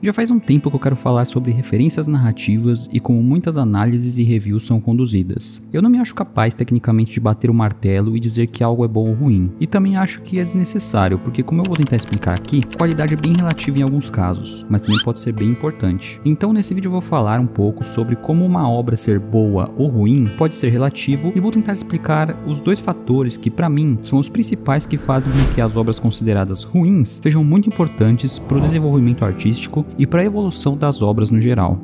Já faz um tempo que eu quero falar sobre referências narrativas e como muitas análises e reviews são conduzidas. Eu não me acho capaz tecnicamente de bater o martelo e dizer que algo é bom ou ruim, e também acho que é desnecessário, porque como eu vou tentar explicar aqui, qualidade é bem relativa em alguns casos, mas também pode ser bem importante. Então nesse vídeo eu vou falar um pouco sobre como uma obra ser boa ou ruim pode ser relativo e vou tentar explicar os dois fatores que pra mim são os principais que fazem com que as obras consideradas ruins sejam muito importantes para o desenvolvimento artístico e para a evolução das obras no geral.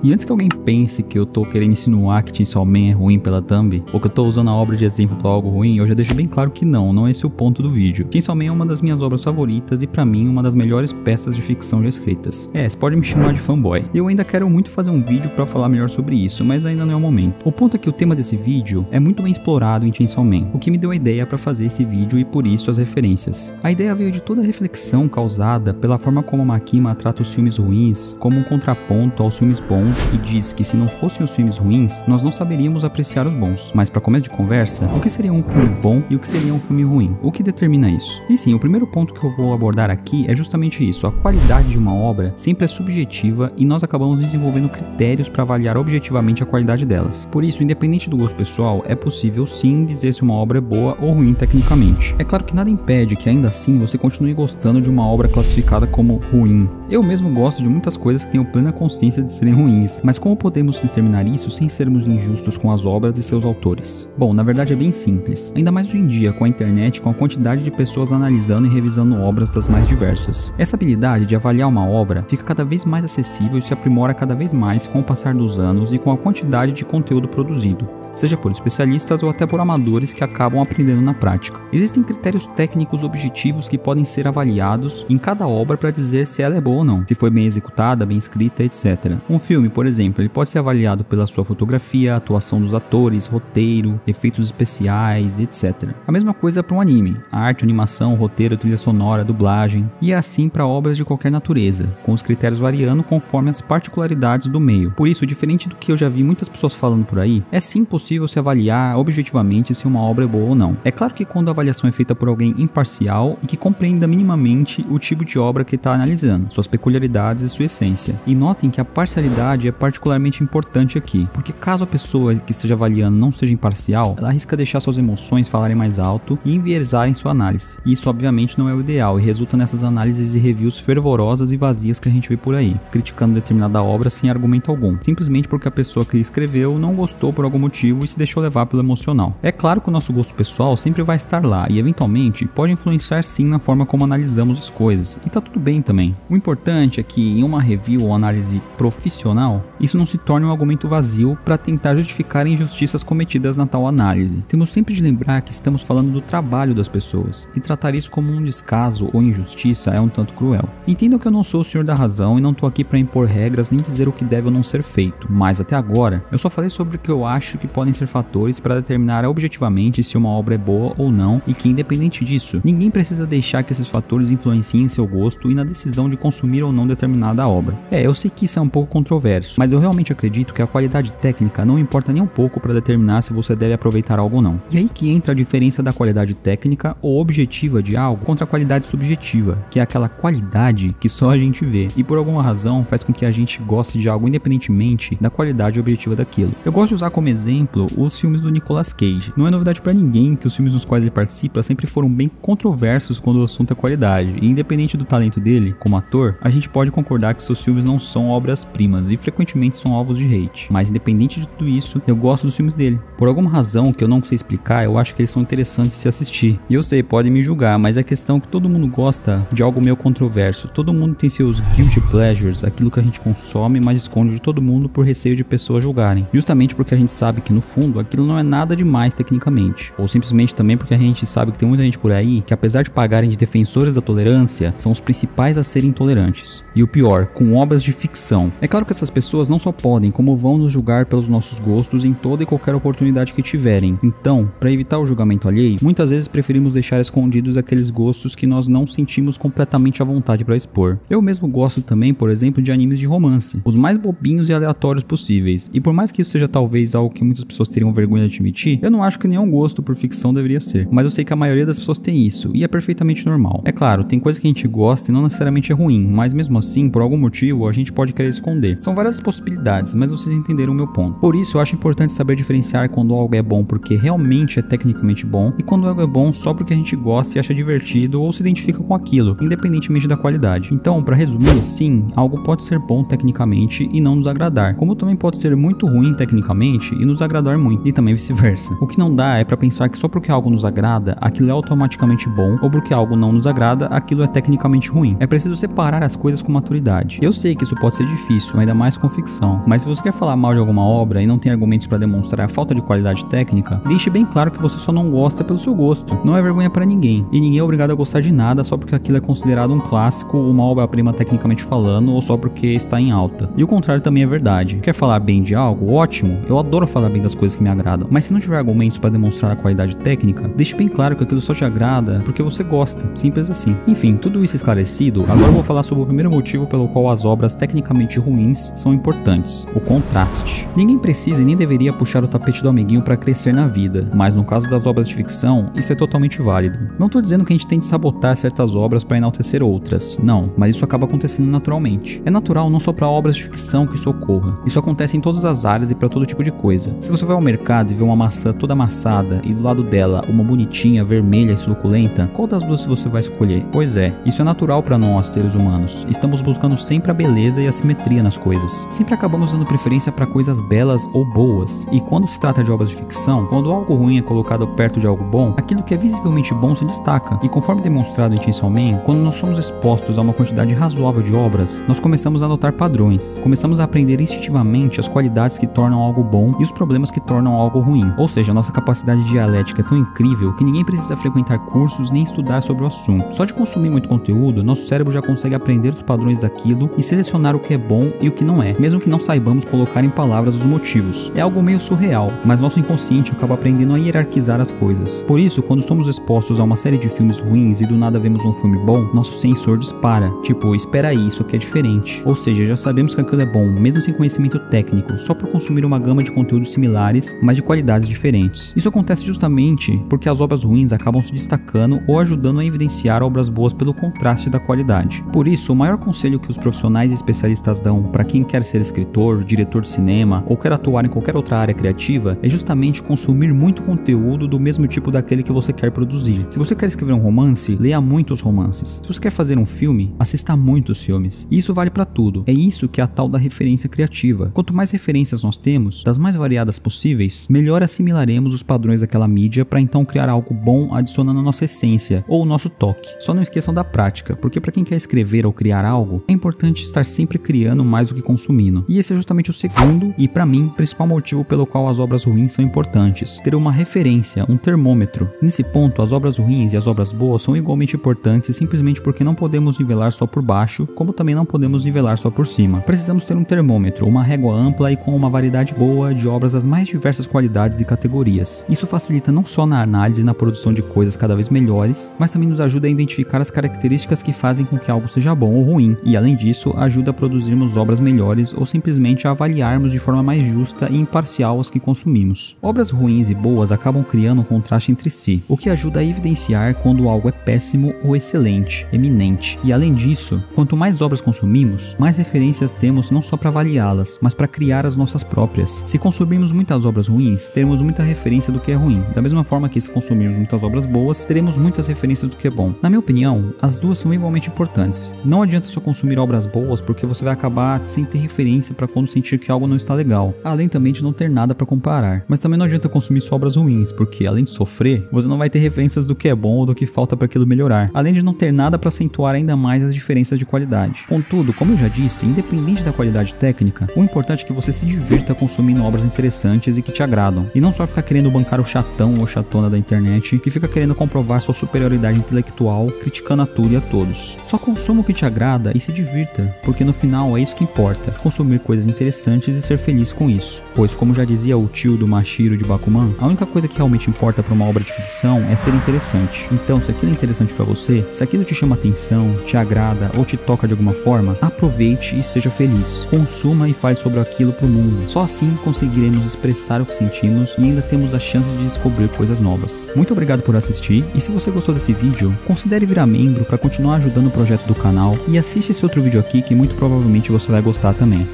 E antes que alguém pense que eu tô querendo insinuar que Chainsaw Man é ruim pela thumb, ou que eu tô usando a obra de exemplo pra algo ruim, eu já deixo bem claro que não é esse o ponto do vídeo. Chainsaw Man é uma das minhas obras favoritas e pra mim uma das melhores peças de ficção já escritas. Você pode me chamar de fanboy. E eu ainda quero muito fazer um vídeo pra falar melhor sobre isso, mas ainda não é o momento. O ponto é que o tema desse vídeo é muito bem explorado em Chainsaw Man, o que me deu a ideia pra fazer esse vídeo e por isso as referências. A ideia veio de toda a reflexão causada pela forma como a Makima trata os filmes ruins como um contraponto aos filmes bons e diz que se não fossem os filmes ruins, nós não saberíamos apreciar os bons. Mas para começo de conversa, o que seria um filme bom e o que seria um filme ruim? O que determina isso? E sim, o primeiro ponto que eu vou abordar aqui é justamente isso. A qualidade de uma obra sempre é subjetiva e nós acabamos desenvolvendo critérios para avaliar objetivamente a qualidade delas. Por isso, independente do gosto pessoal, é possível sim dizer se uma obra é boa ou ruim tecnicamente. É claro que nada impede que ainda assim você continue gostando de uma obra classificada como ruim. Eu mesmo gosto de muitas coisas que tenho plena consciência de serem ruins, mas como podemos determinar isso sem sermos injustos com as obras e seus autores? Bom, na verdade é bem simples. Ainda mais hoje em dia, com a internet, com a quantidade de pessoas analisando e revisando obras das mais diversas. Essa habilidade de avaliar uma obra fica cada vez mais acessível e se aprimora cada vez mais com o passar dos anos e com a quantidade de conteúdo produzido, seja por especialistas ou até por amadores que acabam aprendendo na prática. Existem critérios técnicos objetivos que podem ser avaliados em cada obra para dizer se ela é boa ou não, se foi bem executada, bem escrita, etc. Um filme, por exemplo, ele pode ser avaliado pela sua fotografia, atuação dos atores, roteiro, efeitos especiais, etc. A mesma coisa para um anime, a arte, animação, roteiro, trilha sonora, dublagem, e é assim para obras de qualquer natureza, com os critérios variando conforme as particularidades do meio. Por isso, diferente do que eu já vi muitas pessoas falando por aí, é sim possível se avaliar objetivamente se uma obra é boa ou não. É claro que quando a avaliação é feita por alguém imparcial e que compreenda minimamente o tipo de obra que está analisando, suas peculiaridades e sua essência. E notem que a parcialidade é particularmente importante aqui, porque caso a pessoa que esteja avaliando não seja imparcial, ela arrisca deixar suas emoções falarem mais alto e enviesarem sua análise. E isso obviamente não é o ideal e resulta nessas análises e reviews fervorosas e vazias que a gente vê por aí, criticando determinada obra sem argumento algum, simplesmente porque a pessoa que escreveu não gostou por algum motivo e se deixou levar pelo emocional. É claro que o nosso gosto pessoal sempre vai estar lá e eventualmente pode influenciar sim na forma como analisamos as coisas, e tá tudo bem também. O importante é que em uma review ou análise profissional, isso não se torne um argumento vazio para tentar justificar injustiças cometidas na tal análise. Temos sempre de lembrar que estamos falando do trabalho das pessoas, e tratar isso como um descaso ou injustiça é um tanto cruel. Entendam que eu não sou o senhor da razão e não tô aqui para impor regras nem dizer o que deve ou não ser feito, mas até agora eu só falei sobre o que eu acho que podem ser fatores para determinar objetivamente se uma obra é boa ou não, e que independente disso, ninguém precisa deixar que esses fatores influenciem seu gosto e na decisão de consumir ou não determinada obra. Eu sei que isso é um pouco controverso, mas eu realmente acredito que a qualidade técnica não importa nem um pouco para determinar se você deve aproveitar algo ou não. E aí que entra a diferença da qualidade técnica ou objetiva de algo contra a qualidade subjetiva, que é aquela qualidade que só a gente vê e por alguma razão faz com que a gente goste de algo independentemente da qualidade objetiva daquilo. Eu gosto de usar como exemplo os filmes do Nicolas Cage. Não é novidade para ninguém que os filmes nos quais ele participa sempre foram bem controversos quando o assunto é qualidade, e independente do talento dele como ator, a gente pode concordar que seus filmes não são obras-primas e frequentemente são alvos de hate. Mas independente de tudo isso, eu gosto dos filmes dele. Por alguma razão que eu não sei explicar, eu acho que eles são interessantes de se assistir. E eu sei, podem me julgar, mas a questão é que todo mundo gosta de algo meio controverso. Todo mundo tem seus guilty pleasures, aquilo que a gente consome, mas esconde de todo mundo por receio de pessoas julgarem. Justamente porque a gente sabe que no fundo aquilo não é nada demais tecnicamente, ou simplesmente também porque a gente sabe que tem muita gente por aí que, apesar de pagarem de defensores da tolerância, são os principais a serem intolerantes. E o pior, com obras de ficção. É claro que essas pessoas não só podem, como vão nos julgar pelos nossos gostos em toda e qualquer oportunidade que tiverem. Então, para evitar o julgamento alheio, muitas vezes preferimos deixar escondidos aqueles gostos que nós não sentimos completamente à vontade para expor. Eu mesmo gosto também, por exemplo, de animes de romance, os mais bobinhos e aleatórios possíveis, e por mais que isso seja talvez algo que muitas pessoas teriam vergonha de admitir, eu não acho que nenhum gosto por ficção deveria ser, mas eu sei que a maioria das pessoas tem isso, e é perfeitamente normal. É claro, tem coisa que a gente gosta e não necessariamente é ruim, mas mesmo assim, por algum motivo, a gente pode querer esconder. São várias possibilidades, mas vocês entenderam o meu ponto. Por isso, eu acho importante saber diferenciar quando algo é bom porque realmente é tecnicamente bom e quando algo é bom só porque a gente gosta e acha divertido ou se identifica com aquilo, independentemente da qualidade. Então, para resumir, sim, algo pode ser bom tecnicamente e não nos agradar, como também pode ser muito ruim tecnicamente e nos agradar muito, e também vice-versa. O que não dá é para pensar que só porque algo nos agrada, aquilo é automaticamente bom, ou porque algo não nos agrada, aquilo é tecnicamente ruim. É preciso separar as coisas com maturidade. Eu sei que isso pode ser difícil, ainda mais com ficção, mas se você quer falar mal de alguma obra e não tem argumentos para demonstrar a falta de qualidade técnica, deixe bem claro que você só não gosta pelo seu gosto. Não é vergonha para ninguém, e ninguém é obrigado a gostar de nada só porque aquilo é considerado um clássico, uma obra-prima tecnicamente falando, ou só porque está em alta. E o contrário também é verdade. Quer falar bem de algo? Ótimo, eu adoro falar bem das coisas que me agradam, mas se não tiver argumentos para demonstrar a qualidade técnica, deixe bem claro que aquilo só te agrada porque você gosta, simples assim. Enfim, tudo isso esclarecido, agora eu vou falar sobre o primeiro motivo pelo qual as obras tecnicamente ruins são importantes: o contraste. Ninguém precisa e nem deveria puxar o tapete do amiguinho para crescer na vida, mas no caso das obras de ficção, isso é totalmente válido. Não tô dizendo que a gente tem de sabotar certas obras para enaltecer outras, não, mas isso acaba acontecendo naturalmente. É natural não só para obras de ficção que isso ocorra, isso acontece em todas as áreas e para todo tipo de coisa. Se você vai ao mercado e vê uma maçã toda amassada e do lado dela uma bonitinha, vermelha e suculenta, qual das duas você vai escolher? Pois é, isso é natural para nós, seres humanos. Estamos buscando sempre a beleza e a simetria nas coisas. Sempre acabamos dando preferência para coisas belas ou boas. E quando se trata de obras de ficção, quando algo ruim é colocado perto de algo bom, aquilo que é visivelmente bom se destaca. E conforme demonstrado em Chainsaw Man, quando nós somos expostos a uma quantidade razoável de obras, nós começamos a notar padrões. Começamos a aprender instintivamente as qualidades que tornam algo bom e os problemas que tornam algo ruim. Ou seja, nossa capacidade dialética é tão incrível que ninguém precisa frequentar cursos nem estudar sobre o assunto. Só de consumir muito conteúdo, nosso cérebro já consegue aprender os padrões daquilo e selecionar o que é bom e o que não é, mesmo que não saibamos colocar em palavras os motivos. É algo meio surreal, mas nosso inconsciente acaba aprendendo a hierarquizar as coisas. Por isso, quando somos expostos a uma série de filmes ruins e do nada vemos um filme bom, nosso sensor dispara. Tipo, espera aí, isso aqui é diferente. Ou seja, já sabemos que aquilo é bom, mesmo sem conhecimento técnico, só por consumir uma gama de conteúdos similares, mas de qualidades diferentes. Isso acontece justamente porque as obras ruins acabam se destacando ou ajudando a evidenciar obras boas pelo contraste da qualidade. Por isso, o maior conselho que os profissionais e especialistas dão para quem quer ser escritor, diretor de cinema ou quer atuar em qualquer outra área criativa é justamente consumir muito conteúdo do mesmo tipo daquele que você quer produzir. Se você quer escrever um romance, leia muitos romances. Se você quer fazer um filme, assista muitos filmes. E isso vale para tudo. É isso que é a tal da referência criativa. Quanto mais referências nós temos, das mais variadas possíveis, melhor assimilaremos os padrões daquela mídia para então criar algo bom adicionando a nossa essência ou o nosso toque. Só não esqueçam da prática, porque para quem quer escrever ou criar algo, é importante estar sempre criando mais do que consumindo. E esse é justamente o segundo e, para mim, principal motivo pelo qual as obras ruins são importantes: ter uma referência, um termômetro. Nesse ponto, as obras ruins e as obras boas são igualmente importantes simplesmente porque não podemos nivelar só por baixo, como também não podemos nivelar só por cima. Precisamos ter um termômetro, uma régua ampla e com uma variedade boa de obras das mais diversas qualidades e categorias. Isso facilita não só na análise e na produção de coisas cada vez melhores, mas também nos ajuda a identificar as características que fazem com que algo seja bom ou ruim, e além disso, ajuda a produzirmos obras melhores ou simplesmente a avaliarmos de forma mais justa e imparcial as que consumimos. Obras ruins e boas acabam criando um contraste entre si, o que ajuda a evidenciar quando algo é péssimo ou excelente, eminente. E além disso, quanto mais obras consumimos, mais referências temos não só para avaliá-las, mas para criar as nossas próprias. Se consumirmos muitas obras ruins, teremos muita referência do que é ruim, da mesma forma que se consumirmos muitas obras boas, teremos muitas referências do que é bom. Na minha opinião, as duas são igualmente importantes. Não adianta só consumir obras boas porque você vai acabar sem ter referência para quando sentir que algo não está legal, além também de não ter nada para comparar. Mas também não adianta consumir só obras ruins, porque além de sofrer, você não vai ter referências do que é bom ou do que falta para aquilo melhorar, além de não ter nada para acentuar ainda mais as diferenças de qualidade. Contudo, como eu já disse, independente da qualidade técnica, o importante é que você se divirta consumindo obras interessantes e que te agradam, e não só ficar querendo bancar o chatão ou chatona da internet que fica querendo comprovar sua superioridade intelectual, criticando a tudo e a todos. Só consuma o que te agrada e se divirta, porque no final é isso que importa, consumir coisas interessantes e ser feliz com isso. Pois, como já dizia o tio do Mashiro de Bakuman, a única coisa que realmente importa para uma obra de ficção é ser interessante. Então, se aquilo é interessante para você, se aquilo te chama atenção, te agrada ou te toca de alguma forma, aproveite e seja feliz. Consuma e fale sobre aquilo pro mundo. Só assim conseguiremos expressar o que sentimos e ainda temos a chance de descobrir coisas novas. Muito obrigado por assistir, e se você gostou desse vídeo, considere virar membro para continuar ajudando o projeto do canal canal e assiste esse outro vídeo aqui que muito provavelmente você vai gostar também.